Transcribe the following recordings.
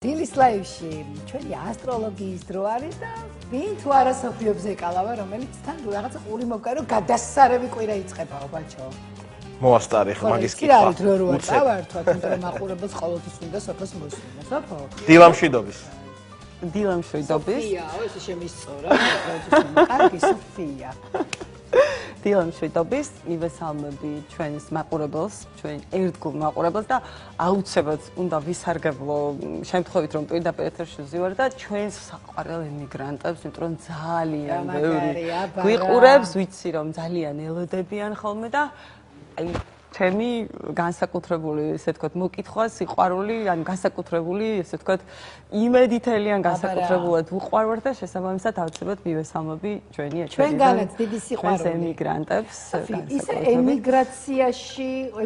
დილის ლაივში ჩვენი ასტროლოგიის დრო არის და ვინ თუ არა სოფიო ბზეკალავა, რომელიც თან რაღაცა ყური მოვკარო, გადასარევი კვირა იწყებაო, ბაჩო. მოასტარი ხა მაგის კითხვა. კი არის დრო როა წავართვა, თუმცა მაყურებელს ყოველთვის უნდა სოფოს მოსვლა, სოფო. დილამშვიდობის. დილამშვიდობის. სოფიაო, ეს შემისწორა, კარგი სოფია. დილამშვიდობის, მივესალმები ჩვენს მაყურებელს, ჩვენ ერთგულ მაყურებელს და აუცილებლად უნდა ვისარგებლო შემთხვევით რომ პირდაპირ ეთერში ვზივარ და ჩვენს საყვარელ ემიგრანტებს, იმიტომ რომ ძალიან ბევრი გვიყურებს, ვიცი რომ ძალიან ელოდებიან ხოლმე და აი ჩემი განსაკუთრებული, ესე ვთქვათ, მოკითხვა, სიყვარული, ან განსაკუთრებული, ესე ვთქვათ, იმედითელი ან განსაკუთრებულად ვუყვარვარ და შესაბამისად აუცილებლად მივესალმები ჩვენი ეთერიდან. ჩვენგანაც დიდი სიყვარული. ჩვენს ემიგრანტებს. ისე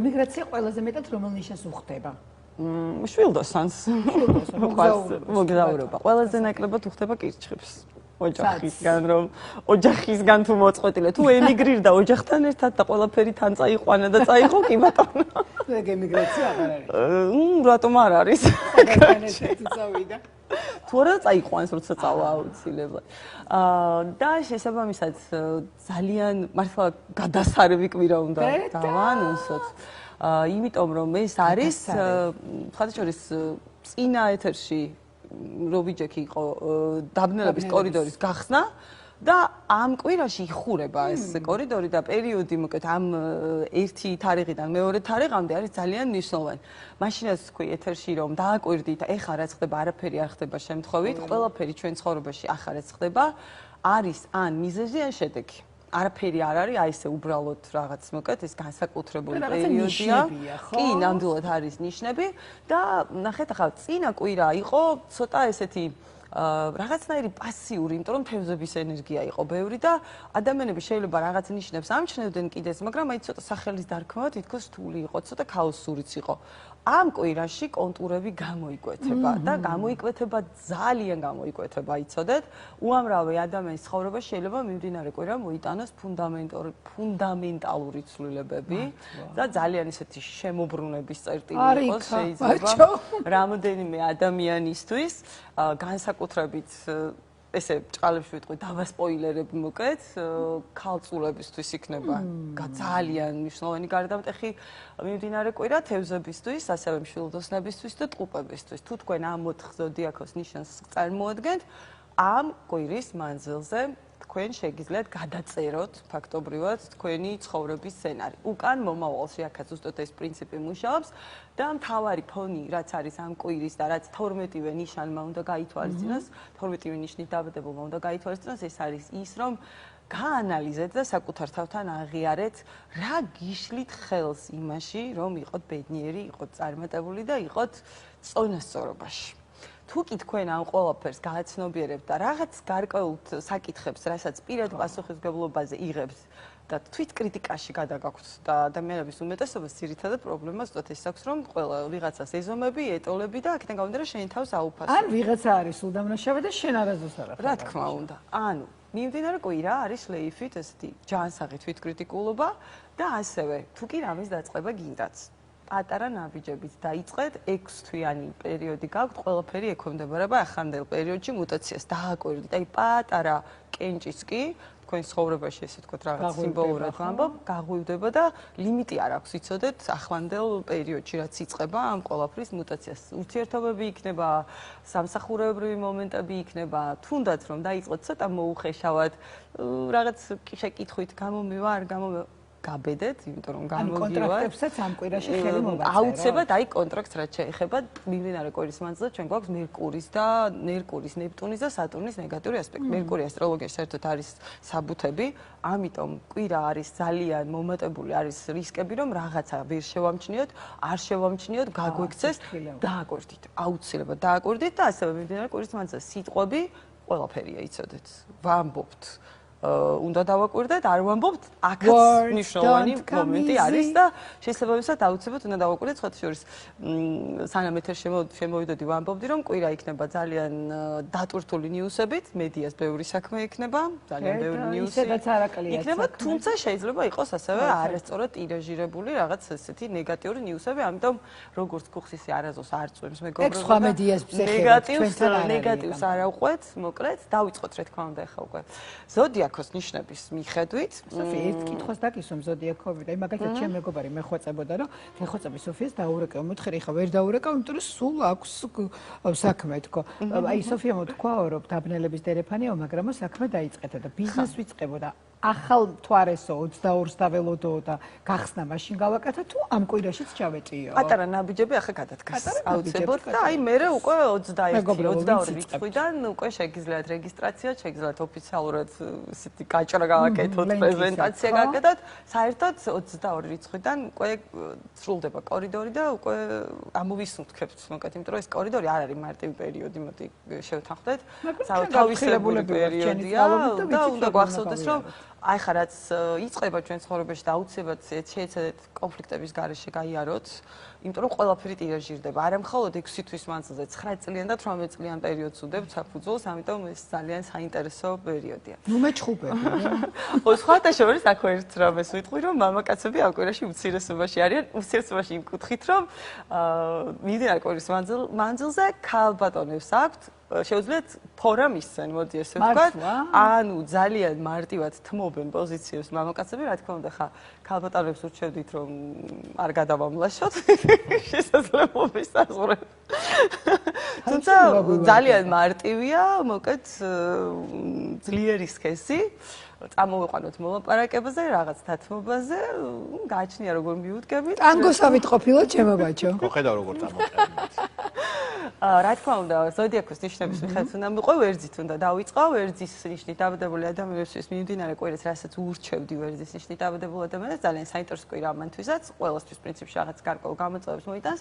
ემიგრაცია ყველაზე მეტად რომელ ნიშანს უხდება? შვილდოსანს. მოგზაურობა. ყველაზე ნაკლებად უხდება კირჩხიბს. ოჯახისგან თუ მოწყვეტილე თუ ემიგრირ და ოჯახთან ერთად და ყველაფერი თან წაიყვანა და წაიღო კი ბატონო. ეგ ემიგრაცია აღარ არის. რატომ არ არის? თუ არა წაიყვანს როცა წავა აუცილებლად. და შესაბამისად ძალიან მართლა გადასარევი კვირა უნდა დავანონსოთ. იმიტომ რომ ეს არის ხათაშორის წინა ეთერში რობიჯექი იყო დაბნელების კორიდორის გახსნა და ამ კვირაში იხურება ეს კორიდორი და პერიოდი მოკლედ ამ ერთი თარიღიდან მეორე თარიღამდე არის ძალიან მნიშვნელოვანი. მაშინაც თქვი ეთერში რომ დააკვირდით, ეხლა რაც ხდება, არაფერი არ ხდება შემთხვევით, ყველაფერი ჩვენ ცხოვრებაში ახალაც ხდება, არის ან მიზეზი ან შედეგი. არაფერი არ არის, აი ესე უბრალოდ რაღაც მოკლედ ეს განსაკუთრებული პერიოდია. კი, ნამდვილად არის ნიშნები და ნახეთ ახლა წინა კვირა იყო ცოტა ესეთი რაღაცნაირი პასიური, იმიტომ რომ თევზების ენერგია იყო ბევრი და ადამიანები შეიძლება რაღაც ნიშნებს ამჩნევდნენ კიდეც, მაგრამ აი ცოტა სახელის დარქმევა თითქოს რთული იყო, ცოტა ქაოსურიც იყო. ამ კვირაში კონტურები გამოიკვეთება და გამოიკვეთება ძალიან გამოიკვეთება, იცოდეთ. უამრავი ადამიანის ცხოვრებაში შეიძლება მიმდინარე კვირა მოიტანოს ფუნდამენტალური ცვლილებები და ძალიან ისეთი შემოbrunების წერტილი იყოს შეიძლება რამოდენიმე ადამიანისთვის განსაკუთრებით ესე ჭყალებში ვიტყვი დავასპოილერები მოკეთ ქალწულებისთვის იქნება ძალიან მნიშვნელოვანი გარდამტეხი მიმდინარე კვირა თევზებისთვის, ასევე მშვილდოსნებისთვის და ტყუპებისთვის. თუ თქვენ ამ 4 ზოდიაქოს ნიშანს წარმოადგენთ, ამ კვირის მანძილზე თქვენ შეგიძლიათ გადაწეროთ ფაქტობრივად თქვენი ცხოვრების სცენარი. უკან მომავალში აქაც ზუსტად ეს პრინციპი მუშაობს და მთავარი ფონი, რაც არის ამ კვირის და რაც 12-ვე ნიშანმა უნდა გაითვალისწინოს, 12-ვე ნიშნით დაბადებულმა უნდა გაითვალისწინოს, ეს არის ის, რომ გაანალიზეთ და საკუთარ თავთან აღიარეთ, რა გიშლით ხელს იმაში, რომ იყოთ ბედნიერი, იყოთ წარმატებული და იყოთ წონასწორობაში. თუ კი თქვენ ამ ყველაფერს გააცნობიერებთ და რაღაც გარკვეულ საკითხებს, რასაც პირად პასუხისმგებლობაზე იღებთ და თვითკრიტიკაში გადაგაქვთ და ადამიანების უმეტესობას ძირითადად პრობლემა ზუსტად ეს აქვს, რომ ყველა ვიღაცას ეზომები, ეტოლები და აქედან გამომდინარე შენ თავს აუფასო. ან ვიღაცა არის უდამნაშავე და შენ არასდროს არ ახლა. რა თქმა უნდა. ანუ მიმდინარე კვირა არის ლეიფით ესეთი ჯანსაღი თვითკრიტიკულობა და ასევე თუ კი რამის დაწყება გინდათ. პატარა ნაბიჯებით დაიწყეთ 6 თვიანი პერიოდი გაქვთ, ყველაფერი ექვემდებარება ახანდელ პერიოდში მუტაციას დააკვირდით. აი პატარა კენჭის კი თქვენ ცხოვრებაში ესე ვთქვათ რაღაც სიმბოლურად ვამბობ, გაღვივდება და ლიმიტი არ აქვს, იცოდეთ, ახანდელ პერიოდში რაც იწყება ამ ყველაფრის მუტაციას. ურთიერთობები იქნება, სამსახურეობრივი მომენტები იქნება, თუნდაც რომ დაიწყოთ ცოტა მოუხეშავად, რაღაც შეკითხვით გამომივა, არ გამომივა გაბედეთ, იმიტომ რომ გამოგივართ. კონტრაქტებსაც ამ კვირაში ხელი მოვაწერო. აუცილებლად აი კონტრაქტს რაც შეეხება მიმდინარე კვირის მანძილზე ჩვენ გვაქვს მერკურის და ნერკურის, ნეპტუნის და სატურნის ნეგატიური ასპექტი. მერკური ასტროლოგიაში საერთოდ არის საბუთები, ამიტომ კვირა არის ძალიან მომატებული, არის რისკები რომ რაღაცა ვერ შევამჩნიოთ, არ შევამჩნიოთ, გაგვექცეს, დააკვირდით. აუცილებლად დააკვირდით და ასევე მიმდინარე კვირის მანძილზე სიტყვები ყველაფერია იცოდეთ. ვამბობთ უნდა დავაკვირდეთ, არ ვამბობთ, აქაც მნიშვნელოვანი მომენტი არის და შეიძლება ვისაც აუცილებლად უნდა დავაკვირდეთ, სხვა შორის სანამ ეთერ შემოვიდოდი ვამბობდი, რომ კვირა იქნება ძალიან დატვირთული ნიუსებით, მედიას ბევრი საქმე იქნება, ძალიან ბევრი ნიუსი იქნება, თუმცა შეიძლება იყოს ასევე არასწორად ტირაჟირებული რაღაც ესეთი ნეგატიური ნიუსები, ამიტომ როგორც კუხსისი არაზოს არ წვიმს მეგობრებო, ნეგატივს არ ავყვეთ, მოკლედ, დავიწყოთ რა თქმა უნდა ახლა უკვე ზოდიაქოს ნიშნების მიხედვით. სოფია, ერთ კითხვას დაკისვამ ზოდიაქოვი და მაგალითად ჩემ მეგობარი მეხვეწებოდა, რომ მეხვეწები სოფიას დაურეკეო, მოთხარი ხა ვერ დაურეკავ, იმიტომ რომ სულ აქვს საქმე თქო. აი სოფია მოთქვაო, რომ დაბნელების დერეფანიო, მაგრამ საქმე დაიწყეთა და ბიზნეს ვიწყებოდა. ახალ მთვარესო 22-ს დაველოდო და გახსნა მაშინ გავაკეთა თუ ამ კვირაშიც ჩავეტიო. პატარა ნაბიჯები ახლა გადადგას აუცილებლად და აი მერე უკვე 21-22 რიცხვიდან უკვე შეგიძლიათ რეგისტრაცია, შეგიძლიათ ოფიციალურად ისეთი გაჭრა გავაკეთოთ, პრეზენტაცია გავაკეთოთ. საერთოდ 22 რიცხვიდან უკვე სრულდება კორიდორი და უკვე ამოვისუნთქებთ მოკეთ, იმიტომ რომ ეს კორიდორი არ არის მარტივი პერიოდი, მოდი შევთანხმდეთ. თავისებური პერიოდია და უნდა გვახსოვდეს, რომ აი ხა რაც იწყება ჩვენ ცხოვრებაში და აუცილებლად შეეცადეთ კონფლიქტების გარეშე გაიაროთ, იმიტომ რომ ყველაფერი ტირაჟირდება. არა მხოლოდ 6 თვის მანძილზე 9 წლიან და 18 წლიან პერიოდს უდევთ საფუძველს, ამიტომ ეს ძალიან საინტერესო პერიოდია. ნუ მეჩხუბები. სხვათა შორის აქ ერთ რამეს ვიტყვი, რომ მამაკაცები ამ კვირაში უმცირესობაში არიან, უმცირესობაში იმ კუთხით, რომ მიმდინარე კვირის მანძილზე ქალბატონებს აქვთ შეუძლიათ ფორა მისცენ, მოდი ესე ვთქვათ. ანუ ძალიან მარტივად თმობენ პოზიციებს მამაკაცები, რა თქმა უნდა, ხა ქალბატონებს ურჩევდით, რომ არ გადავამლაშოთ შესაძლებლობის საზღვრებს. თუმცა ძალიან მარტივია, მოკეთ ძლიერი სქესი. წამოვიყვანოთ მოლაპარაკებაზე, რაღაც დათმობაზე, გააჩნია როგორ მიუდგებით. ტანგოსავით ყოფილა ჩემო ბაჭო. მოხედავ როგორ წამოვიყვანოთ. რა თქმა უნდა, ზოდიაქოს ნიშნების მიხედვით უნდა მიყვე, ვერძით უნდა დავიწყო, ვერძის ნიშნით დაბადებული ადამიანებისთვის მიმდინარე კვირას, რასაც ურჩევდი ვერძის ნიშნით დაბადებულ ადამიანებს, ძალიან საინტერესო კვირა მათთვისაც, ყველასთვის პრინციპში რაღაც გარკვეულ გამოწვევებს მოიტანს.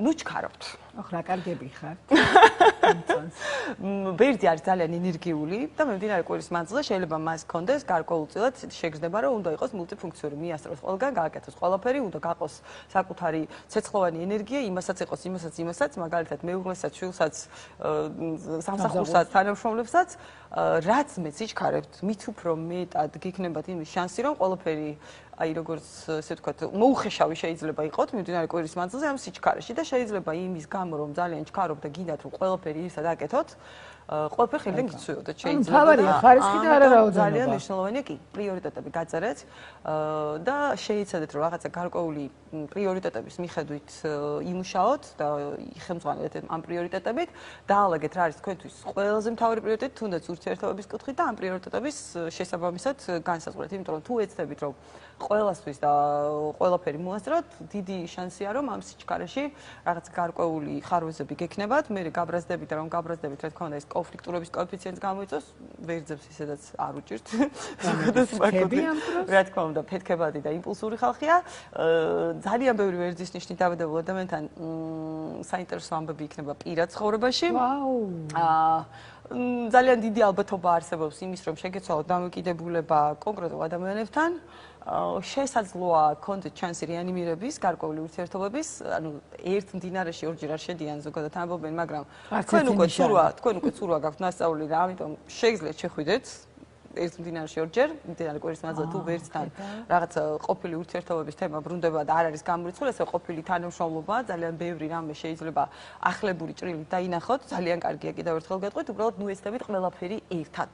ნუ ჩქარავთ. ოხ რა კარგები ხარ. ვერძი არის ძალიან ენერგიული და მიმდინარე კვირის მანძილზე შეიძლება მას კონდეს გარკვეულწილად შეგრძნება, რომ უნდა იყოს მულტიფუნქციური, მიასწროს ყველგან, გააკეთოს ყველაფერი, უნდა გაყოს საკუთარი ცეცხლოვანი ენერგია, იმასაც იყოს, იმასაც, მაგალითად მეუღლესაც, შვილსაც, სამსახურსაც, თანამშრომლებსაც, რაც მეც იჩქარებთ, მით უფრო მეტად გიქნებათ იმის შანსი, რომ ყველაფერი აი როგორც ესე ვთქვათ, მოუხეშავი შეიძლება იყოთ მიმდინარე კვირის მანძილზე ამ სიჩქარეში და შეიძლება იმის გამო, რომ ძალიან ჩქარობ და გინდათ რომ ყველაფერი ისად აკეთოთ, ყველაფერი ხელიდან გიცვიოდეთ შეიძლება. თავარია ხარისხი და არა რაოდენობა. ძალიან მნიშვნელოვანია კი პრიორიტეტები გაწერეთ და შეიცადეთ რომ რაღაცა გარკვეული პრიორიტეტების მიხედვით იმუშაოთ და იხელმძღვანელეთ ამ პრიორიტეტებით, დაალაგეთ რა არის თქვენთვის ყველაზე მთავარი პრიორიტეტი, თუნდაც ურთიერთობების კუთხით და ამ პრიორიტეტების შესაბამისად განსაზღვრეთ, იმიტომ რომ თუ ეცდებით რომ ყველასთვის და ყველაფერი მოასწროთ, დიდი შანსია რომ ამ სიჩქარეში რაღაც გარკვეული ხარვეზები გექნებათ, მე გაბრაზდებით და რომ გაბრაზდებით, რა თქმა უნდა ეს კონფლიქტურობის კოეფიციენტს გამოიწვევს, ვერძებს ისედაც არ უჭირთ. რა თქმა უნდა, ფეთქებადი და იმპულსური ხალხია. ძალიან ბევრი ვერძის ნიშნით დაბადებულ ადამიანთან საინტერესო ამბები იქნება პირად ცხოვრებაში. ძალიან დიდი ალბათობა არსებობს იმის, რომ შეგეცვალოთ დამოკიდებულება კონკრეტულ ადამიანებთან. შესაძლოა გქონდეთ ჩანსი რეანიმირების, გარკვეული ურთიერთობების, ანუ ერთ მდინარეში ორჯერ არ შედიან ზოგადად ამბობენ, მაგრამ თქვენ უკვე ცურვა გაქვთ ნასწავლი და ამიტომ შეგიძლიათ შეხვიდეთ ერთ მდინარეში ორჯერ, მდინარე კვირის მანძილზე თუ ვერცთან რაღაც ყოფილი ურთიერთობების თემა ბრუნდება და არ არის გამორიცხული, ესე ყოფილი თანამშრომლობა, ძალიან ბევრი რამე შეიძლება ახლებული ჭრილით დაინახოთ, ძალიან კარგია კიდევ ერთხელ გეტყვით, უბრალოდ ნუ ეცდებით ყველაფერი ერთად.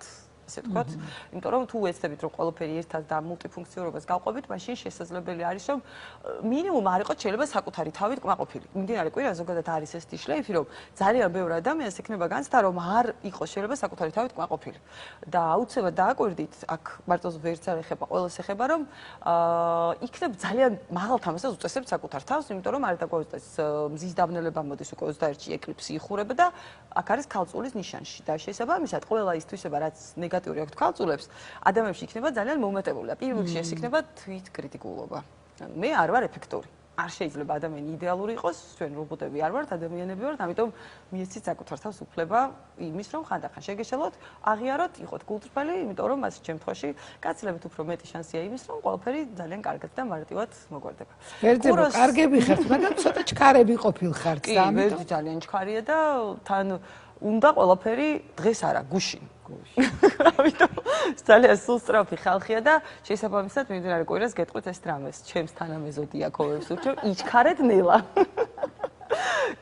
ესე ვთქვათ, იმიტომ რომ თუ ეცდებით რომ ყველაფერი ერთად და მულტიფუნქციურობას გავყვებით, მაშინ შესაძლებელი არის რომ მინიმუმ არ იყოს შეიძლება საკუთარი თავით კმაყოფილი. მიმდინარე კვირა ზოგადად არის ეს შლეიფი, რომ ძალიან ბევრ ადამიანს ექნება განცდა, რომ არ იყოს შეიძლება საკუთარი თავით კმაყოფილი. და აუცილებლად დააკვირდით, აქ მარტო ვერც არ ეხება, ყველას ეხება, რომ იქნებ ძალიან მაღალ თამასას უწესებთ საკუთარ თავს, იმიტომ რომ არ დაგვაუწყდეს მზის დაბნელება მოდის უკვე 21-ში ეკლიპსი იხურება და აქ არის ქალწულის ნიშანში და შესაბამისად ყველა ის თვისება რაც ნეგატიური აქვს ქალწულებს, ადამიანებში იქნება ძალიან მომეტებული და პირველ რიგში ეს იქნება თვითკრიტიკულობა. მე არ ვარ ეფექტური. არ შეიძლება ადამიანი იდეალური იყოს, ჩვენ რობოტები არ ვართ, ადამიანები ვართ, ამიტომ მიეცით საკუთარ თავს უფლება იმის, რომ ხანდახან შეგეშალოთ, აღიაროთ, იყოთ კულტურბელი, იმიტომ რომ ასეთ შემთხვევაში გაცილებით უფრო მეტი შანსია იმის, რომ ყველაფერი ძალიან კარგად და მარტივად მოგვარდება. ვერძებო, კარგები ხართ, მაგრამ ცოტა ჩქარები ყოფილ ხართ და ამიტომ ვერდი ძალიან ჩქარია და თან უნდა ყველაფერი დღეს არა, გუშინ. ამიტომ ძალიან სუსტრაფი ხალხია და შესაბამისად მიმდინარე კვირას გეტყვით ეს დრამეს. ჩემს თანამეზოდიაქოვებს ურჩევ, იჩქარეთ ნელა.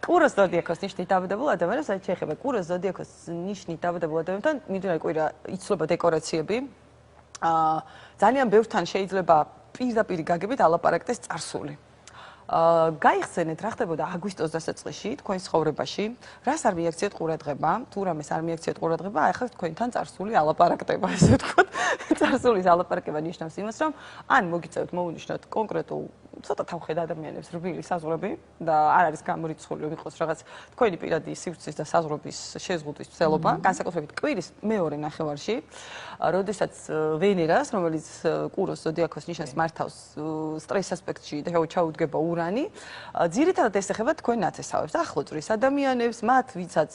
კუროს ზოდიაქოს ნიშნით დაბადებულ ადამიანებს, რაც შეეხება კუროს ზოდიაქოს ნიშნით დაბადებულ ადამიანთან, მიმდინარე კვირა იცვლება დეკორაციები. ძალიან ბევრთან შეიძლება პირდაპირ გაგებით ალაპარაკდეს წარსული. გაიხსენეთ რა ხდებოდა აგვისტოს დასაწყისში თქვენ ცხოვრებაში, რას არ მიაქციეთ ყურადღება, თუ რამეს არ მიაქციეთ ყურადღება, აი ახლა თქვენთან წარსული ალაპარაკდება, ესე ვთქვათ. წარსულის ალაპარაკება ნიშნავს იმას, რომ ან მოგიწევთ მოუნიშნოთ კონკრეტულ ცოტა თავხედ ადამიანებს რბილი საზღვრები და არ არის გამორიცხული რომ იყოს რაღაც თქვენი პირადი სივრცის და საზღვრების შეზღუდვის ცდელობა, განსაკუთრებით კვირის მეორე ნახევარში, როდესაც ვენერას, რომელიც კუროს ზოდიაქოს ნიშნავს მართავს სტრეს ასპექტში და ჩაუდგება ურანი, ძირითადად ეს ეხება თქვენ ნათესავებს, ახლო წრის ადამიანებს, მათ ვიცაც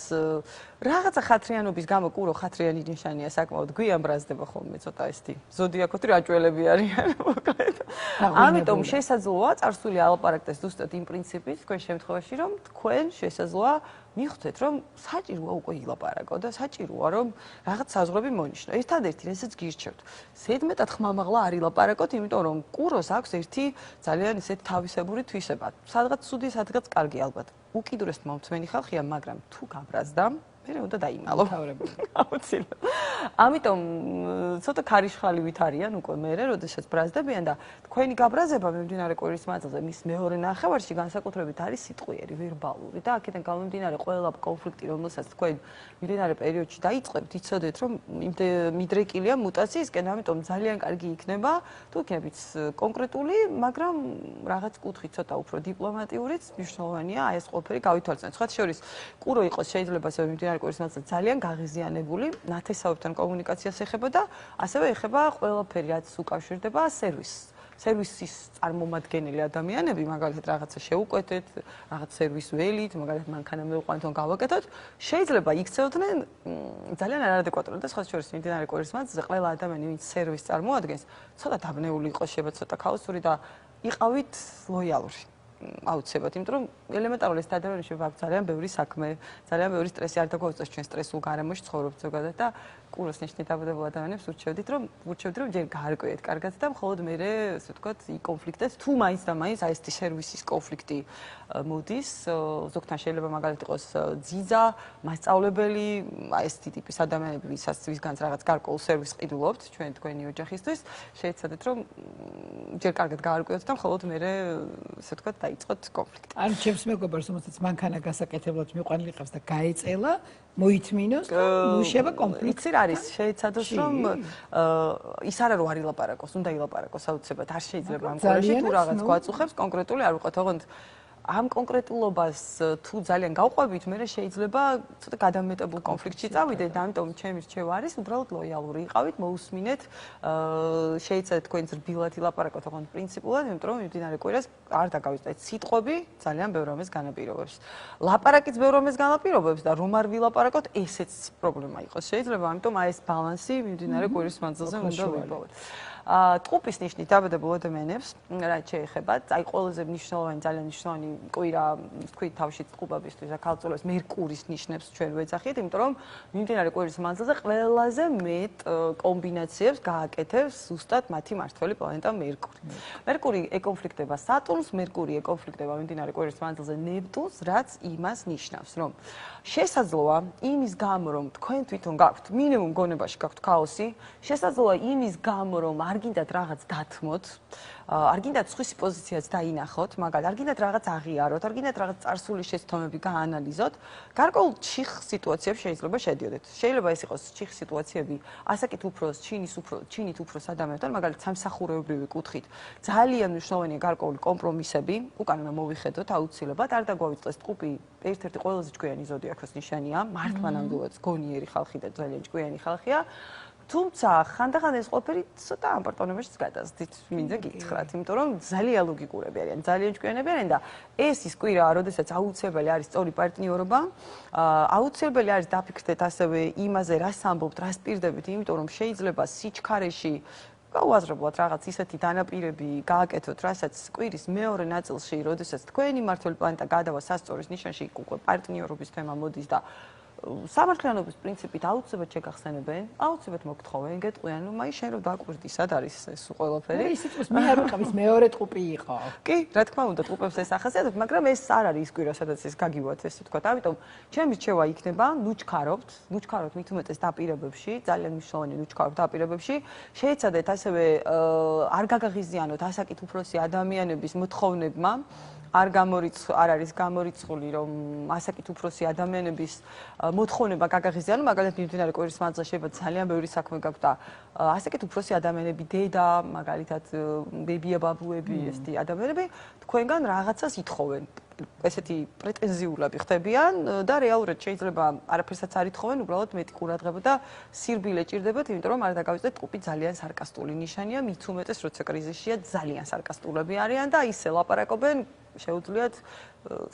რაღაცა ხათრიანობის გამო კურო ხათრიანი ნიშანია საკმაოდ გვიან ბრაზდება ხოლმე ცოტა ესეთი ზოდიაქოთი რაჭველები არიან მოკლედ. ამიტომ შესაძლოა წარსული ალაპარაკდეს ზუსტად იმ პრინციპით თქვენ შემთხვევაში რომ თქვენ შესაძლოა მიხვდეთ რომ საჭიროა უკვე ილაპარაკო და საჭიროა რომ რაღაც საზღვრები მონიშნო. ერთადერთი რასაც გირჩევთ. ზედმეტად ხმამაღლა არ ილაპარაკოთ, იმიტომ რომ კუროს აქვს ერთი ძალიან ისეთი თავისებური თვისება. სადღაც ცუდი, სადღაც კარგი ალბათ. უკიდურეს მომწმენი ხალხია, მაგრამ თუ გაბრაზდა მე უნდა დაიმალო. აუცილებლად. ამიტომ ცოტა ქარიშხალივით არიან უკვე მერე, როდესაც ბრაზდებიან და თქვენი გაბრაზება მიმდინარე კვირის მანძილზე მის მეორე ნახევარში განსაკუთრებით არის სიტყვიერი, ვერბალური და აქედან გამომდინარე ყველა კონფლიქტი, რომელსაც თქვენ მიმდინარე პერიოდში დაიწყებთ, იცოდეთ, რომ მიდრეკილია მუტაციისკენ, ამიტომ ძალიან კარგი იქნება თუ იქნებით კონკრეტული, მაგრამ რაღაც კუთხით ცოტა უფრო დიპლომატიურიც მნიშვნელოვანია აი ეს ყველაფერი გავითვალისწინოთ. სხვა შორის კურო იყოს შეიძლება ასე მიმდინარე კვირის მანძილზე ძალიან გაღიზიანებული, ნათესავებთან კომუნიკაციას ეხება და ასევე ეხება ყველაფერი, რაც უკავშირდება სერვისის წარმომადგენელი ადამიანები, მაგალითად რაღაცა შეუკვეთეთ, რაღაც სერვის ველით, მაგალითად მანქანა მოვიყვანოთ, გავაკეთოთ, შეიძლება იქცეოდნენ ძალიან არადეკვატურად და სხვა შორის მიმდინარე კვირის მანძილზე ყველა ადამიანი, ვინც სერვისს წარმოადგენს, ცოტა დაბნეული იყოს, შეიძლება ცოტა ქაოსური და იყავით ლოიალური. აუცილებლად, იმიტომ რომ ელემენტარული ეს ადამიანებში ვაქვს ძალიან ბევრი საქმე, ძალიან ბევრი სტრესი არ დაგვაუწევს ჩვენ სტრესულ გარემოში ცხოვრობთ ზოგადად და კუროს ნიშნით დაბადებულ ადამიანებს ურჩევდით რომ ჯერ გაარკვიეთ კარგად და მხოლოდ მერე ასე ვთქვათ იკონფლიქტეს თუ მაინც და მაინც აი ეს სერვისის კონფლიქტი მოდის ზოგთან შეიძლება მაგალითად იყოს ძიძა, მასწავლებელი, აი ეს ტიპის ადამიანები ვისგანაც რაღაც გარკვეულ სერვისს ყიდულობთ ჩვენ თქვენი ოჯახისთვის შეეცადეთ რომ ჯერ კარგად გაარკვიოთ და მხოლოდ მერე ასე ვთქვათ დაიწყოთ კონფლიქტი. ან ჩემს მეგობარს რომელსაც მანქანა გასაკეთებლად მიყვანილი ყავს და გაეწელა მოითმინოს და მუშება კონფლიქტი არის შეეცადოს რომ ის არა რომ არ ილაპარაკოს, უნდა ილაპარაკოს აუცილებლად არ შეიძლება ამ კურაში თუ რაღაც გვაწუხებს კონკრეტული არ ვიყოთ, ოღონდ ამ კონკრეტულობას თუ ძალიან გავყვებით, მე შეიძლება ცოტა გადამეტებულ კონფლიქტში წავიდეთ და ამიტომ ჩემი რჩევა არის უბრალოდ ლოიალური იყავით, მოусმინეთ, შეეცადეთ თქვენ რბილად ილაპარაკოთ, ოღონდ პრინციპულად, იმიტომ რომ მიმდინარე კვირას არ დაგავიწყდეთ სიტყვები, ძალიან ბევრ რამეს განაპირობებს. ლაპარაკიც ბევრ რამეს განაპირობებს და რომ არ ვილაპარაკოთ, ესეც პრობლემა იყოს. შეიძლება, ამიტომ აი ეს ბალანსი მიმდინარე კვირის მანძილზე უნდა ვიპოვოთ. ტყუპის ნიშნით დაბადებულ ადამიანებს, რაც შეეხება, აი ყველაზე მნიშვნელოვანი, ძალიან მნიშვნელოვანი კვირა, თქვით თავში ტყუპებისთვის და ქალწულებს მერკურის ნიშნებს ჩვენ ვეძახით, იმიტომ რომ მიმდინარე კვირის მანძილზე ყველაზე მეტ კომბინაციებს გააკეთებს ზუსტად მათი მმართველი პლანეტა მერკური. მერკური ეკონფლიქტება სატურნს, მერკური ეკონფლიქტება მიმდინარე კვირის მანძილზე ნეპტუნს, რაც იმას ნიშნავს, რომ შესაძლოა იმის გამო, რომ თქვენ თვითონ გაქვთ, მინიმუმ გონებაში გაქვთ ქაოსი, შესაძლოა იმის გამო, რომ არ გინდათ რაღაც დათმოთ, არ გინდათ სხვისი პოზიციაც დაინახოთ, მაგალითად, არ გინდათ რაღაც აღიაროთ, არ გინდათ რაღაც წარსული შეცდომები გაანალიზოთ, გარკვეულ ჩიხ სიტუაციებში შეიძლება შედიოდეთ. შეიძლება ეს იყოს ჩიხ სიტუაციები ასაკით უფროს, ჩინით უფროს ადამიანთან, მაგალითად, სამსახურეობრივი კუთხით. ძალიან მნიშვნელოვანია გარკვეული კომპრომისები, უკან უნდა მოვიხედოთ აუცილებლად, არ დაგვავიწყდეს ტყუპი ერთ-ერთი ყველაზე ჭკვიანი ზოდიაქოს ნიშანია, მართლანამდეაც გონიერი ხალხი და ძალიან ჭკვიანი ხალხია. თუმცა ხანდახან ეს ყველაფერი ცოტა ამპარტონებაშიც გადასდით, მინდა გითხრათ, იმიტომ რომ ძალიან ლოგიკურები არიან, ძალიან ჭკვიანები არიან და ეს ის კვირაა, როდესაც აუცილებელი არის სწორი პარტნიორობა, აუცილებელი არის დაფიქრდეთ ასევე იმაზე, რას ამბობთ, რას პირდებით, იმიტომ რომ შეიძლება სიჩქარეში გაუაზრებლად რაღაც ისეთი დანაპირები გააკეთოთ, რასაც კვირის მეორე ნაწილში, როდესაც თქვენი მმართველი პლანეტა გადავა სასწორის ნიშანში, უკვე პარტნიორობის თემა მოდის და სამართლიანობის პრინციპით აუცილებლად შეგახსენებენ, აუცილებლად მოგთხოვენ, გეტყვიან, რომ აი შენ რომ დაკვირდი, სად არის ეს ყველაფერი? ის სიტყვის მე არ ვიყავს, მეორე ტყუპი იყო. კი, რა თქმა უნდა, ტყუპებს ეს ახასიათებთ, მაგრამ ეს არ არის ის კვირა, სადაც ეს გაგივათ, ესე ვთქვათ. ამიტომ ჩემი რჩევა იქნება, ნუჩქარობთ მით უმეტეს დაპირებებში, ძალიან მნიშვნელოვანი ნუჩქარობთ დაპირებებში. შეეცადეთ ასევე არ გაგაღიზიანოთ ასაკით უფროსი ადამიანების მოთხოვნებმა. არ არის გამორიცხული, რომ ასაკით უფროსი ადამიანების მოთხოვნება გაგაღიზიანო, მაგალითად მიმდინარე კვირის მანძილზე შეიძლება ძალიან ბევრი საქმე გაქვთ და ასაკით უფროსი ადამიანები, დედა, მაგალითად ბებია, ბაბუები, ესეთი ადამიანები თქვენგან რაღაცას ითხოვენ. ესეთი პრეტენზიულები ხდებიან და რეალურად შეიძლება არაფერსაც არ ითხოვენ, უბრალოდ მეტი ყურადღება და სირბილე ჭირდებათ, იმიტომ რომ არ დაგავიწყდეთ, ტყუპი ძალიან სარკასტული ნიშანია, მით უმეტეს როცა კრიზისშია, ძალიან სარკასტულები არიან და ისე ლაპარაკობენ შეუძლიათ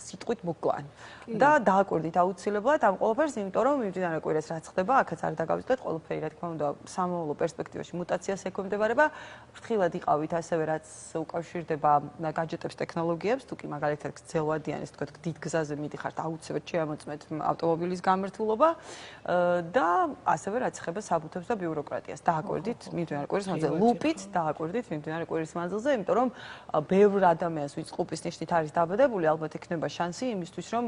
სიტყვით მოკლან. და დააკვირდით აუცილებლად ამ ყველაფერს, იმიტომ რომ მიმდინარე კვირას რაც ხდება, აქაც არ დაგავიწყდეთ, ყველაფერი რა თქმა უნდა სამომავლო პერსპექტივაში მუტაციას ექვემდებარება. ფრთხილად იყავით ასევე რაც უკავშირდება გაჯეტებს ტექნოლოგიებს, თუ კი მაგალითად გრძელვადიან, ესე ვთქვათ, დიდ გზაზე მიდიხართ, აუცილებლად შეამოწმეთ ავტომობილის გამართულობა და ასევე რაც ეხება საბუთებს და ბიუროკრატიას. დააკვირდით მიმდინარე კვირის მანძილზე, ლუპით დააკვირდით მიმდინარე კვირის მანძილზე, იმიტომ რომ ბევრ ადამიანს ვინც ყუპის ნიშნით არის დაბადებული, ალბათ იქნება შანსი იმისთვის, რომ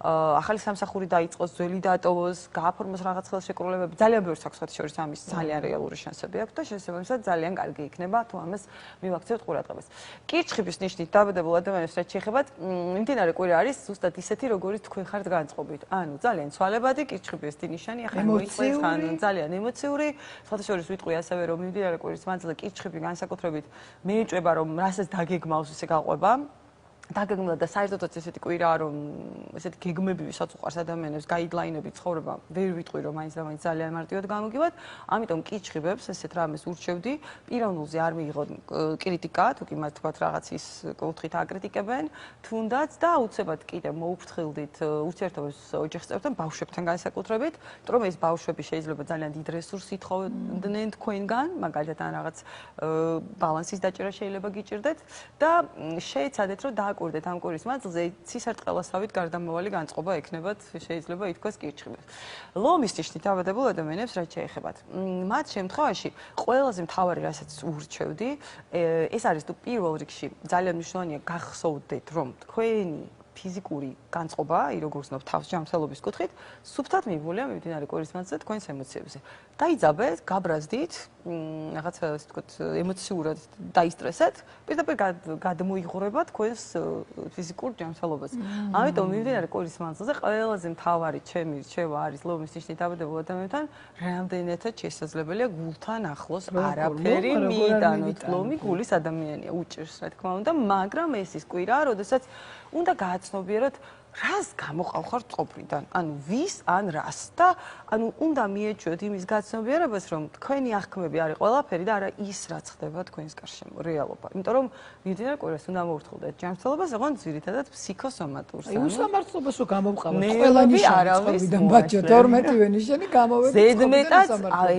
ახალი სამსახური დაიწყოს, ძველი დაატოვოს, გააფორმოს რაღაც ხელშეკრულებები. ძალიან ბევრს აქვს ხოთ შორის ამის ძალიან რეალური შანსები აქვს და შესაბამისად ძალიან კარგი იქნება თუ ამას მივაქცევთ ყურადღებას. კირჩხიბის ნიშნით დაბადებულ ადამიანებს რაც შეეხებათ, მიმდინარე კვირა არის ზუსტად ისეთი, როგორიც თქვენ ხართ განწყობით. ანუ ძალიან ცვალებადი კირჩხიბი ეს ნიშანი, ახლა მოიწევს ხან ძალიან ემოციური. სხვათა შორის ვიტყვი ასევე, რომ მიმდინარე კვირის მანძილზე კირჩხიბი განსაკუთრებით მეეჭვება, რომ რასაც დაგეგმავს, ისე გაყვება. დაგეგმდა და საერთოდაც ესეთი კვირაა, რომ ესეთი გეგმები ვისაც უყარს ადამიანებს, გაიდლაინები ცხოვრება, ვერ ვიტყვი, რომ მაინც და მაინც ძალიან მარტივად გამოგივათ. ამიტომ კიჩხიბებს ესეთ რამეს ურჩევდი, პიროვნულზე არ მიიღოთ კრიტიკა, თუ კი მათ თქვათ რაღაც ის კუთხით აკრიტიკებენ, თუნდაც და აუცილებლად კიდევ მოუფრთხილდით ურთიერთობებს ოჯახის წევრებთან, ბავშვებთან განსაკუთრებით, რომ ეს ბავშვები შეიძლება ძალიან დიდ რესურსს ითხოვდნენ თქვენგან, მაგალითად ან რაღაც ბალანსის დაჭერა შეიძლება გიჭირდეთ და შეეცადეთ, რომ დააკვირდეთ ამ კვირის მანძილზე ცისარტყელასავით გარდამავალი განწყობა ექნებათ, შეიძლება ითქვას კირჩხიბებს. ლომის ნიშნით დაბადებულ ადამიანებს რაც შეეხებათ. მათ შემთხვევაში ყველაზე მთავარი, რასაც ურჩევდი, ეს არის თუ პირველ რიგში ძალიან მნიშვნელოვანია გახსოვდეთ, რომ თქვენი ფიზიკური განწყობა, როგორ ვცნობ თავს ჯანმრთელობის კუთხით, სუფთად მიბულია მიმდინარე კვირის მანძილზე თქვენს ემოციებზე. დაიძაბეთ, გაბრაზდით, რაღაცა ასე ვთქვათ, ემოციურად დაისტრესეთ, პირდაპირ გადმოიღურება თქვენს ფიზიკურ ჯანმრთელობას. ამიტომ მიმდინარე კვირის მანძილზე ყველაზე მთავარი ჩემი რჩევა არის ლომის ნიშნით დაბადებულ ადამიანთან, რამდენადაც შესაძლებელია გულთან ახლოს არაფერი მიიტანოთ. ლომი გულის ადამიანია, უჭირს რა თქმა უნდა, მაგრამ ეს ის კვირაა, როდესაც უნდა გააცნობიეროთ რას გამოყავხარ წყობრიდან, ანუ ვის ან რას და ანუ უნდა მიეჩვიოთ იმის გაცნობიერებას, რომ თქვენი აღქმები არის ყველაფერი და არა ის, რაც ხდება თქვენს გარშემო, რეალობა. იმიტომ რომ მიმდინარე კვირას უნდა მოვურთხილდეთ ჯანმრთელობას, ოღონდ ძირითადად ფსიქოსომატურს. აი უსამართლობას რო გამოვყავოთ, ყველა ნიშანი წყობრიდან ბაჭო 12 ნიშანი გამოვედით. ზედმეტად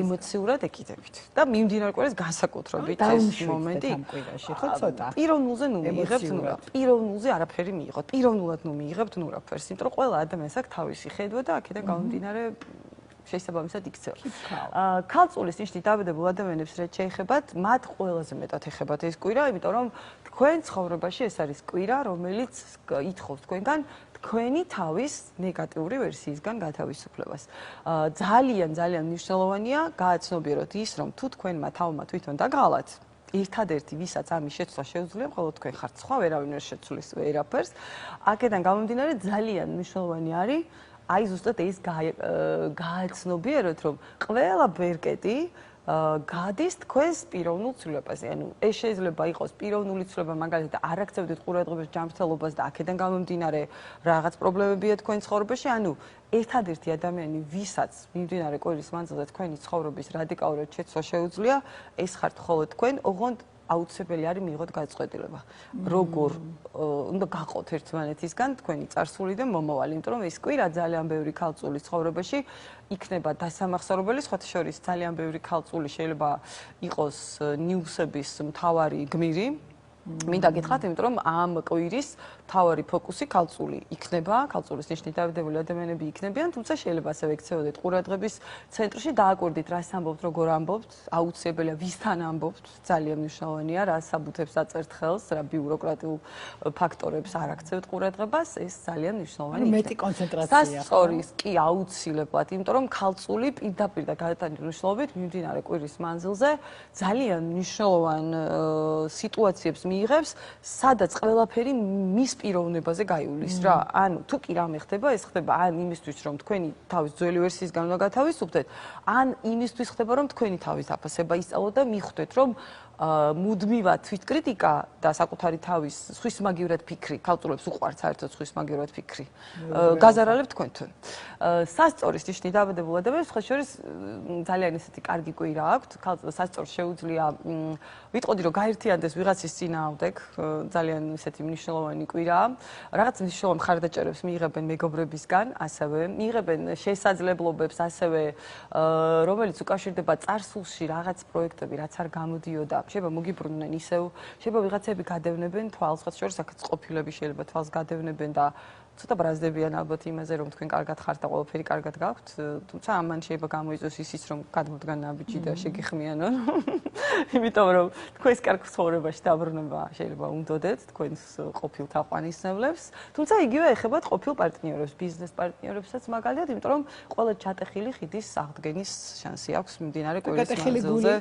ემოციურად ეკიდებით და მიმდინარე კვირას განსაკუთრებით ეს მომენტი ხო ცოტა. პიროვნულზე ნუ მიიღებთ ნურა. პიროვნულზე არაფერი მიიღოთ. პიროვნულად ნუ მიიღებთ ნურაფერს, იმიტომ რომ ყველა ადამიანს აქვს თავისი ხედვა და აქედან გამომდინარე შესაბამისად იქცევა. ქალწულის ნიშნით დაბადებულ ადამიანებს რაც შეეხებათ, მათ ყველაზე მეტად ეხებათ ეს კვირა, იმიტომ რომ თქვენ ცხოვრებაში ეს არის კვირა, რომელიც ითხოვს თქვენგან თქვენი თავის ნეგატიური ვერსიისგან გათავისუფლებას. ძალიან მნიშვნელოვანია გააცნობიეროთ ის, რომ თუ თქვენმა თავმა თვითონ დაგალათ ერთადერთი ვისაც ამის შეცვლა შეუძლია, მხოლოდ თქვენ ხართ, სხვა ვერავინ ვერ შეცვლის ვერაფერს. აქედან გამომდინარე ძალიან მნიშვნელოვანი არის აი ზუსტად ეს გააცნობიეროთ, რომ ყველა ბერკეტი გადის თქვენს პიროვნულ ცვლილებაზე. ანუ ეს შეიძლება იყოს პიროვნული ცვლილება, მაგალითად, არ აქცევდით ყურადღებას ჯანმრთელობას და აქედან გამომდინარე რაღაც პრობლემებია თქვენ ცხოვრებაში, ანუ ერთადერთი ადამიანი, ვისაც მიმდინარე კვირის მანძილზე თქვენი ცხოვრების რადიკალურად შეცვლა შეუძლია, ეს ხართ ხოლო თქვენ, ოღონდ აუცილებელი არის მიიღოთ გადაწყვეტილება. როგორ უნდა გაყოთ ერთმანეთისგან თქვენი წარსული და მომავალი, იმიტომ რომ ეს კვირა ძალიან ბევრი ქალწულის ცხოვრებაში იქნება დასამახსოვრებელი, სხვათა შორის ძალიან ბევრი ქალწული შეიძლება იყოს ნიუსების მთავარი გმირი. მინდა გითხრათ, იმიტომ რომ ამ კვირის მთავარი ფოკუსი ქალწული იქნება, ქალწულის ნიშნით დავიდებული ადამიანები იქნებიან, თუმცა შეიძლება ასევე ექცეოდეთ ყურადღების ცენტრში, დააკვირდით, რას ამბობთ, როგორ ამბობთ, აუცილებელია ვისთან ამბობთ, ძალიან მნიშვნელოვანია, რა საბუთებს აწერთ ხელს, რა ბიუროკრატიულ ფაქტორებს არ აქცევთ ყურადღებას, ეს ძალიან მნიშვნელოვანია. მეტი კონცენტრაცია. სასწორის კი აუცილებლად, იმიტომ რომ ქალწული პირდაპირ და გადატანილი მნიშვნელობით მიმდინარე კვირის მანძილზე ძალიან მნიშვნელოვან სიტუაციებს მიიღებს, სადაც ყველაფერი მის პიროვნებაზე გაივლის რა. ანუ თუ კი რამე ხდება, ეს ხდება ან იმისთვის, რომ თქვენი თავის ძველი ვერსიისგან უნდა გათავისუფლდეთ, ან იმისთვის ხდება, რომ თქვენი თავის აფასება ისწავლოთ და მიხვდეთ, რომ მუდმივად თვითკრიტიკა და საკუთარი თავის სხვის მაგივრად ფიქრი, ქალწულებს უყვართ საერთოდ სხვის მაგივრად ფიქრი. გაზარალებთ თქვენთან. სასწორის ნიშნით დავადებულ ადამიანებს სხვა შორის ძალიან ესეთი კარგი კვირა აქვთ. სასწორს შეუძლია ვიტყოდი რომ გაერთიანდეს ვიღაცის წინააღმდეგ, ძალიან ესეთი მნიშვნელოვანი კვირაა. რაღაც მნიშვნელოვან მხარდაჭერებს მიიღებენ მეგობრებისგან, ასევე მიიღებენ შესაძლებლობებს, ასევე რომელიც უკავშირდება წარსულში რაღაც პროექტები, რაც არ გამოდიოდა. შეიძლება მოგიბრუნდნენ ისევ, შეიძლება ვიღაცები გადევნებენ თვალს, სხვა შორის აქაც ყოფილები შეიძლება თვალს გადევნებენ და ცოტა ბრაზდებიან ალბათ იმაზე, რომ თქვენ კარგად ხართ და ყველაფერი კარგად გაქვთ, თუმცა ამან შეიძლება გამოიწვიოს ისიც, რომ გადმოდგან ნაბიჯი და შეგიხმიანონ. იმიტომ რომ თქვენს კარგ ცხოვრებაში დაბრუნება შეიძლება უნდოდეთ თქვენს ყოფილ თაყვანისმცემლებს, თუმცა იგივე ეხებათ ყოფილ პარტნიორებს, ბიზნეს პარტნიორებსაც მაგალითად, იმიტომ რომ ყველა ჩატეხილი ხიდის აღდგენის შანსი აქვს მიმდინარე კვირის მანძილზე.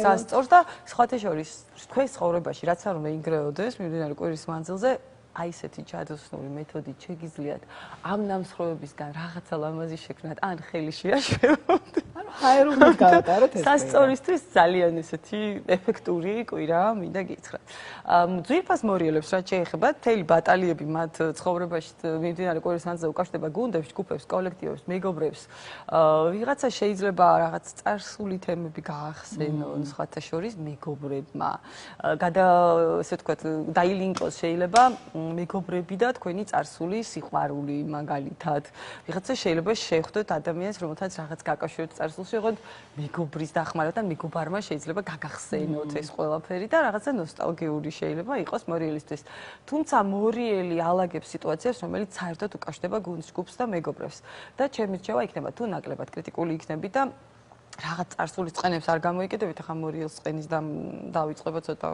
სასწორს და სხვათა შორის თქვენს ცხოვრებაში რაც არ უნდა ინგრეოდეს მიმდინარე კვირის მანძილზე, აი ესეთი ჯადოსნური მეთოდით შეგიძლიათ ამ ნამსხვრევებისგან რაღაცა ლამაზი შექმნათ, ან ხელი შეაშვებოთ. ანუ ჰაერულად გავატაროთ ეს. სასწორისთვის ძალიან ესეთი ეფექტური კვირა, მინდა გითხრათ. ძვირფას მორიელებს რაც შეეხება, მთელი ბატალიები მათ ცხოვრებაში მიმდინარე კვირის მანძილზე უკავშირდება გუნდებს, ჯგუფებს, კოლექტივებს, მეგობრებს. ვიღაცა შეიძლება რაღაც წარსული თემები გაახსენონ, სხვათა შორის მეგობრებმა. ესე ვთქვათ, დაილინკოს შეიძლება მეგობრები და თქვენი წარსული სიყვარული მაგალითად. ვიღაცა შეიძლება შეხვდეთ ადამიანს, რომელთაც რაღაც გაკავშიროთ წარსულში, ოღონდ მეგობრის დახმარებით და მეგობარმა შეიძლება გაგახსენოთ ეს ყველაფერი და რაღაცა ნოსტალგიური შეიძლება იყოს მორიელისთვის. თუმცა მორიელი ალაგებს სიტუაციას, რომელიც საერთოდ უკავშირდება გუნდს, ჯგუფს და მეგობრებს. და ჩემი რჩევა იქნება თუ ნაკლებად კრიტიკული იქნებით და რაღაც წარსულის წყენებს არ გამოიკიდებით, ახლა მორიელს წყენის დავიწყება ცოტა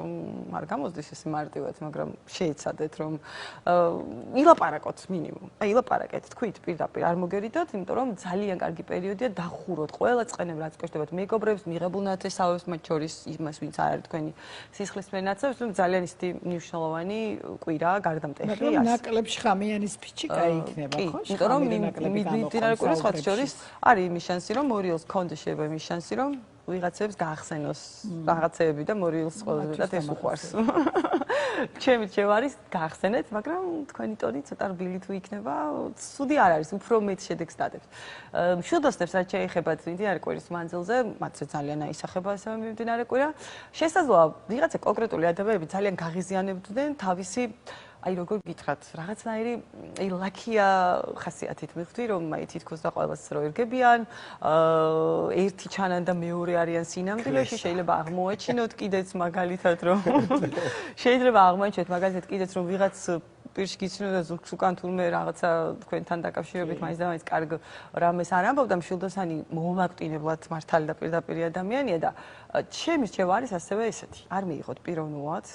არ გამოსდის ეს მარტივად, მაგრამ შეეცადეთ რომ ილაპარაკოთ მინიმუმ. აი ილაპარაკეთ, თქვით პირდაპირ არ მოგერიდოთ, იმიტომ რომ ძალიან კარგი პერიოდია დახუროთ ყველა წყენები, რაც გკავშირდებათ მეგობრებს, მიღებულ ნათესავებს, მათ შორის იმას, ვინც არ არის თქვენი სისხლისმღერი ნათესავებს, ძალიან ისეთი მნიშვნელოვანი კვირაა, გარდამტეხი არის. მაგრამ ნაკლებში ხამიანის ფიჩი კაი იქნება, ხო? იმიტომ რომ მიმდინარე კვირას სხვა შორის არის იმის შანსი, რომ მორიელს კონდეს შეიძლება იმის შანსი, რომ ვიღაცებს გაახსენოს რაღაცეები და მორიელს ყველაზე ეს უყვარს. ჩემი რჩევა არის გაახსენეთ, მაგრამ თქვენი ტონი ცოტა რბილი თუ იქნება, ცუდი არ არის, უფრო მეტ შედეგს დადებთ. მშვიდოსნებს რაც შეეხებათ მიმდინარე კვირის მანძილზე, მათზე ძალიან აისახება ასევე მიმდინარე კვირა. შესაძლოა ვიღაცა კონკრეტული ადამიანები ძალიან გაღიზიანებდნენ თავისი აი როგორ გითხრათ, რაღაცნაირი აი ლაქია ხასიათით მივხვდი, რომ აი თითქოს და ყველას რო ერგებიან, ერთი ჩანან და მეორე არიან სინამდვილეში, შეიძლება აღმოაჩინოთ კიდეც მაგალითად რომ შეიძლება აღმოაჩინოთ მაგალითად კიდეც რომ ვიღაც პირში გიცნო და ზურგს უკან თურმე რაღაცა თქვენთან დაკავშირებით მაინც და მაინც კარგ რამეს არ ამბობდა, მშვილდოსანი მომაკვდინებლად მართალი და პირდაპირი ადამიანია და ჩემი რჩევა არის ასევე ესეთი, არ მიიღოთ პიროვნულად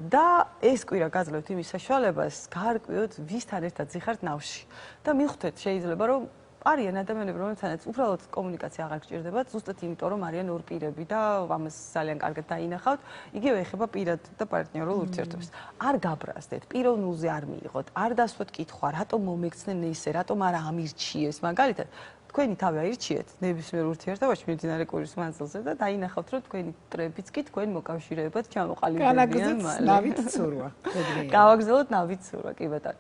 და ეს კვირა გაძლევთ იმის საშუალებას, გაარკვიოთ ვისთან ერთად ზიხართ ნავში და მიხვდეთ შეიძლება რომ არიან ადამიანები, რომლებთანაც უბრალოდ კომუნიკაცია აღარ გჭირდებათ, ზუსტად იმიტომ, რომ არიან ორ პირები და ამას ძალიან კარგად დაინახავთ. იგივე ეხება პირად და პარტნიორულ ურთიერთობებს. არ გაბრაზდეთ, პიროვნულზე არ მიიღოთ, არ დასვათ კითხვა, რატომ მომექცნენ ესე, რატომ არ ამირჩიეს, მაგალითად თქვენი თავი აირჩიეთ ნებისმიერ ურთიერთობაში მიმდინარე კვირის მანძილზე და დაინახავთ, რომ თქვენი ტრებიც კი თქვენ მოკავშირეებად ჩამოყალიბდებიან მალე. ნავით ცურვა. გავაგზავნოთ ნავით ცურვა, კი ბატონო.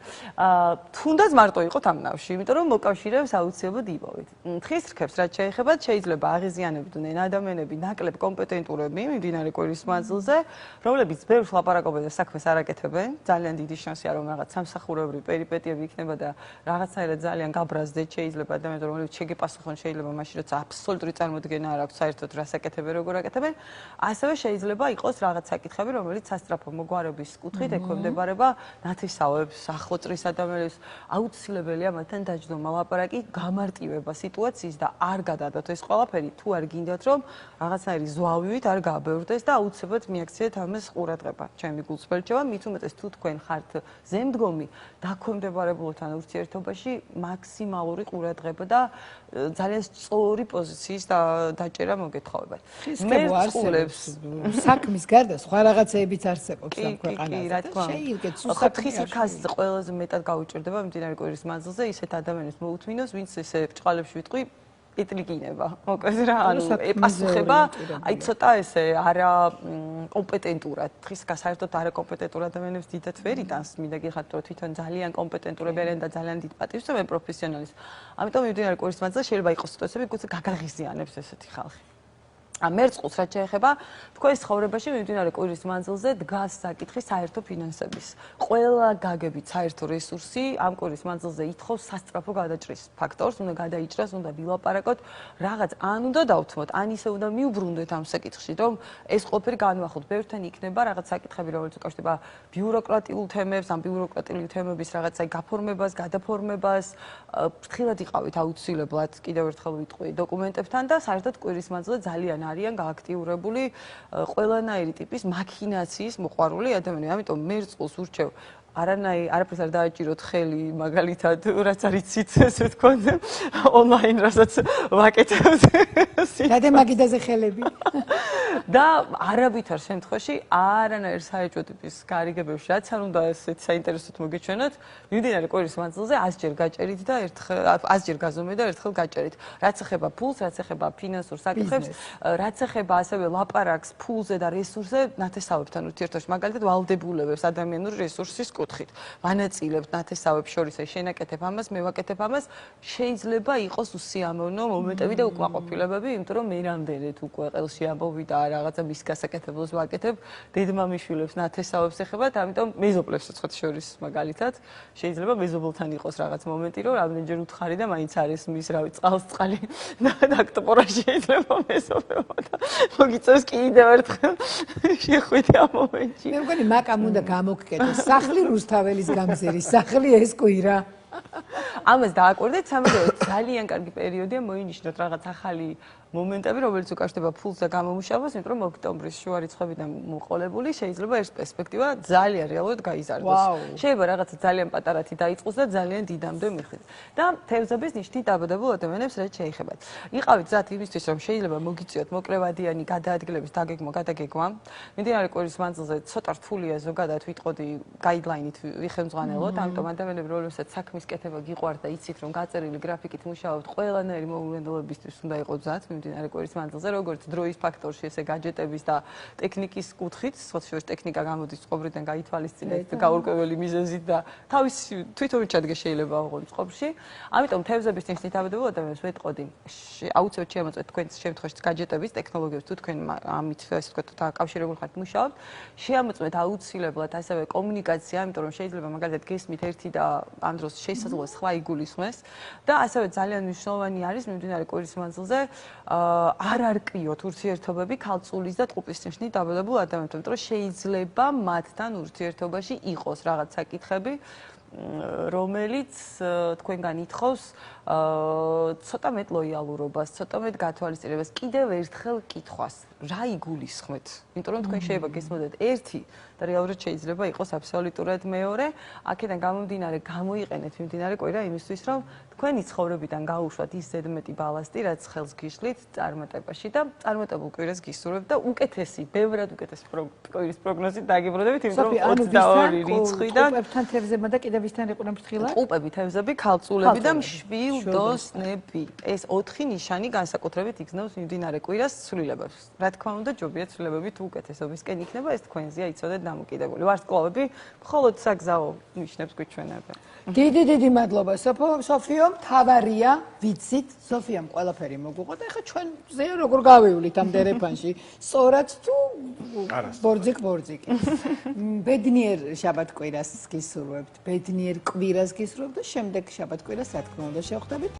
თუნდაც მარტო იყოთ ამ ნავში, იმიტომ რომ მოკავშირეებს აუცილებლად იპოვეთ. თხის რქებს რაც შეეხებათ, შეიძლება აღიზიანებდნენ ადამიანები ნაკლებ კომპეტენტურები მიმდინარე კვირის მანძილზე, რომლებიც ბევრს ლაპარაკობენ და საქმეს არ აკეთებენ. ძალიან დიდი შანსია, რომ რაღაც სამსახურებრივი პერიპეტიები იქნება და რაღაცნაირად ძალიან გაბრაზდეთ შეიძლება ადამიანებს, რომლებიც შეგეპასუხონ შეიძლება მაშინ, როცა აბსოლუტური წარმოდგენა არ აქვს საერთოდ რას აკეთებენ, როგორ აკეთებენ. ასევე შეიძლება იყოს რაღაც საკითხები, რომელიც სასწრაფო მოგვარების კუთხით ექვემდებარება ნათესავებს, ახლოწრის ადამიანებს. აუცილებელია მათთან დაჯდომა, ლაპარაკი, გამარტივება სიტუაციის და არ გადადოთ ეს ყველაფერი, თუ არ გინდათ, რომ რაღაცნაირი ზვავივით არ გააბევრდეს და აუცილებლად მიაქციეთ ამას ყურადღება. ჩემი გულწრფელი რჩევა, მით უმეტეს თუ თქვენ ხართ ზემდგომი, დაქვემდებარებულთან ურთიერთობაში მაქსიმალური ყურადღება და ძალიან სწორი პოზიციის დაჭერა მოგეთხოვებათ. მე ვარსულებს საქმის გარდა სხვა რაღაცეებიც არსებობს ამ ქვეყანაზე. შეიგეთ სუსტად ხის რქას ყველაზე მეტად გაუჭირდება მიმდინარე კვირის მანძილზე ისეთ ადამიანებს მოუთმინოს, ვინც ესე ბრჭყალებში ვიტყვი იტლიგინება. მოკლედ რა, ანუ ეპასუხება, აი ცოტა ესე არა კომპეტენტურად, ხის რქას საერთოდ არა კომპეტენტურ ადამიანებს დიდად ვერ იტანს, მინდა გიხართ, რომ თვითონ ძალიან კომპეტენტურები არიან და ძალიან დიდ პატივს ემენ პროფესიონალის. ამიტომ მიმდინარე კვირის მანძილზე შეიძლება იყოს სიტუაციები, გուցე გაგაღიზიანებს ესეთი ხალხი. მერწყულს რაც შეეხება, თქვენს ცხოვრებაში მიმდინარე კვირის მანძილზე დგას საკითხი საერთო ფინანსების. ყველა გაგებით საერთო რესურსი ამ კვირის მანძილზე ითხოვს სასწრაფო გადაჭრის ფაქტორს, უნდა გადაიჭრას, უნდა ვილაპარაკოთ, რაღაც ან უნდა დავთმოთ, ან ისე უნდა მიუბრუნდეთ ამ საკითხში, რომ ეს ყველაფერი განვახოთ. ბევრთან იქნება რაღაც საკითხები, რომელიც უკავშირდება ბიუროკრატიულ თემებს, ამ ბიუროკრატიული თემების რაღაცა გაფორმებას, გადაფორმებას, ფრთხილად იყავით აუცილებლად, კიდევ ერთხელ ვიტყვი, დოკუმენტებთან და საერთოდ კვირის მანძილზე ძალიან არიან გააქტიურებული ყველანაირი ტიპის მაქინაციის მოყვარული ადამიანები. ამიტომ მე რწყულს ურჩევ არაფერს არ დააჭიროთ ხელი, მაგალითად, რაც არიცით, ესე თქვენ ონლაინ რასაც ვაკეთებთ. გადამაგიდაზე ხელები. და არავითარ შემთხვევაში არანაირ საეჭვო ტიპის გარიგებებში, რაც არ უნდა ესეთ საინტერესოდ მოგეჩვენოთ, მიმდინარე კვირის მანძილზე 100-ჯერ გაჭერით და 100-ჯერ გაზომეთ და ერთხელ გაჭერით. რაც ეხება ფულს, რაც ეხება ფინანსურ საკითხებს, რაც ეხება ასევე ლაპარაკს ფულზე და რესურსზე, ნათესავებთან ურთიერთობაში, მაგალითად, ვალდებულებებს ადამიანური რესურსის კუთხით. ვანაწილებთ ნათესავებს შორის, აი შენაკეთებ ამას, მე ვაკეთებ ამას, შეიძლება იყოს უსიამოვნო მომენტები და უკმაყოფილებები, იმიტომ რომ მე რამდენად უკვე ყელში ამბობი და რაღაცა მის გასაკეთებლებს ვაკეთებ, დედმამიშვილებს ნათესავებს ეხებათ, ამიტომ მეზობლებს ცოტ შორის მაგალითად, შეიძლება მეზობელთან იყოს რაღაც მომენტი, რომ რამდენჯერ უთხარი და მაინც არის მის რავი წყალი დაქტოპორა შეიძლება მეზობელმა და მოგიწევს კიდევ ერთხელ შეხვიდე ამ მომენტში. მე მგონი მაკამ უნდა გამოგკეთოს სახლი რუსთაველის გამზირის სახლი ეს კვირა. ამას დააკვირდეთ, სამაგიეროდ ძალიან კარგი პერიოდია მოინიშნოთ რაღაც ახალი მომენტები, რომელიც უკავშირდება ფულს და გამომუშავებას, იმიტომ რომ ოქტომბრის შუა რიცხვებიდან მოყოლებული შეიძლება ეს პერსპექტივა ძალიან რეალურად გაიზარდოს. შეიძლება რაღაცა ძალიან პატარათი დაიწყოს და ძალიან დიდამდე მიხვიდეთ. და თევზების ნიშნით დაბადებულ ადამიანებს რაც შეეხებათ. იყავით გზად იმისთვის, რომ შეიძლება მოგიწიოთ მოკლევადიანი გადაადგილების გადაგეგმა. მიმდინარე კვირის მანძილზე ცოტა რთულია ზოგადად ვიტყოდი გაიდლაინით ვიხელმძღვანელოთ, ამიტომ ადამიანები რომლებსაც საქმის კეთება გიყვართ და იცით რომ გაწერილი გრაფიკით მუშაობთ, ყველანაირი მოულოდნელობისთვის უნდა იყოს გზად. მიმდინარე კვირის მანძილზე, როგორც დროის ფაქტორში, ესე gadgetების და ტექნიკის კუთხით, სოციალურ ტექნიკა გამოდის წყობრიდან გაითვალისწინეთ გაურკვეველი მიზეზით და თავის თვითონ ჩადგე შეიძლება აღონ წყობრში. ამიტომ თევზების ნიშნით დაბადებულ ადამიანებს ვეტყოდი, აუცილებლად შემოწმეთ თქვენს შემთხვევაში gadgetების ტექნოლოგიებს, თუ თქვენ ამით ასე ვთქვათ, დაკავშირებული ხართ მუშაობთ, შეამოწმეთ აუცილებლად ასევე კომუნიკაცია, იმიტომ რომ შეიძლება მაგალითად გესმით ერთი და ამ დროს შესაძლოა სხვა იგულისხმეს და ასევე ძალიან მნიშვნელოვანი არის მიმდინარე კვირის მანძილზე არ არკიოთ ურთიერთობები ქალწულის და ტყუპის ნიშნით დაბადებულ ადამიანებთან, იმიტომ რომ შეიძლება მათთან ურთიერთობაში იყოს რაღაც საკითხები, რომელიც თქვენგან ითხოვს ცოტა მეტ ლოიალურობას, ცოტა მეტ გათვალისწინებას, კიდევ ერთხელ კითხვას, რა იგულისხმეთ? იმიტომ რომ თქვენ შეიძლება გესმოდეთ ერთი და რეალურად შეიძლება იყოს აბსოლუტურად მეორე. აქედან გამომდინარე გამოიყენეთ მიმდინარე კვირა იმისთვის, რომ თქვენი ცხოვრებიდან გაუშვათ ის ზედმეტი ბალასტი, რაც ხელს გიშლით წარმატებაში და წარმატებულ კვირას გისურვებთ და უკეთესი, ბევრად უკეთესი კვირის პროგნოზით დაგიბრუნდებით, იმიტომ რომ 22 რიცხვიდან ყუპებთან თევზებმა და კიდევ ვისთან იყო ფრთხილად? ყუპები, თევზები, ქალწულები და მშვილდოსნები. ეს 4 ნიშანი განსაკუთრებით იგრძნობს მიმდინარე კვირას ცვლილებებს. რა თქმა უნდა, ჯობია ცვლილებები თუ უკეთესობისკენ იქნება, ეს თქვენზეა იცოდეთ დამოკიდებული. ვარსკვლავები მხოლოდ საგზაო ნიშნებს გვიჩვენებენ. დიდი მადლობა სოფიო, მთავარია, ვიცით, სოფიამ ყველაფერი მოგვიყვა და ეხლა ჩვენ ზე როგორ გავივლით ამ დერეფანში, სწორად თუ ბორძიკ-ბორძიკი. ბედნიერ შაბათ-კვირას გისურვებთ, ბედნიერ კვირას გისურვებთ და შემდეგ შაბათ-კვირას რა თქმა უნდა შევხვდებით.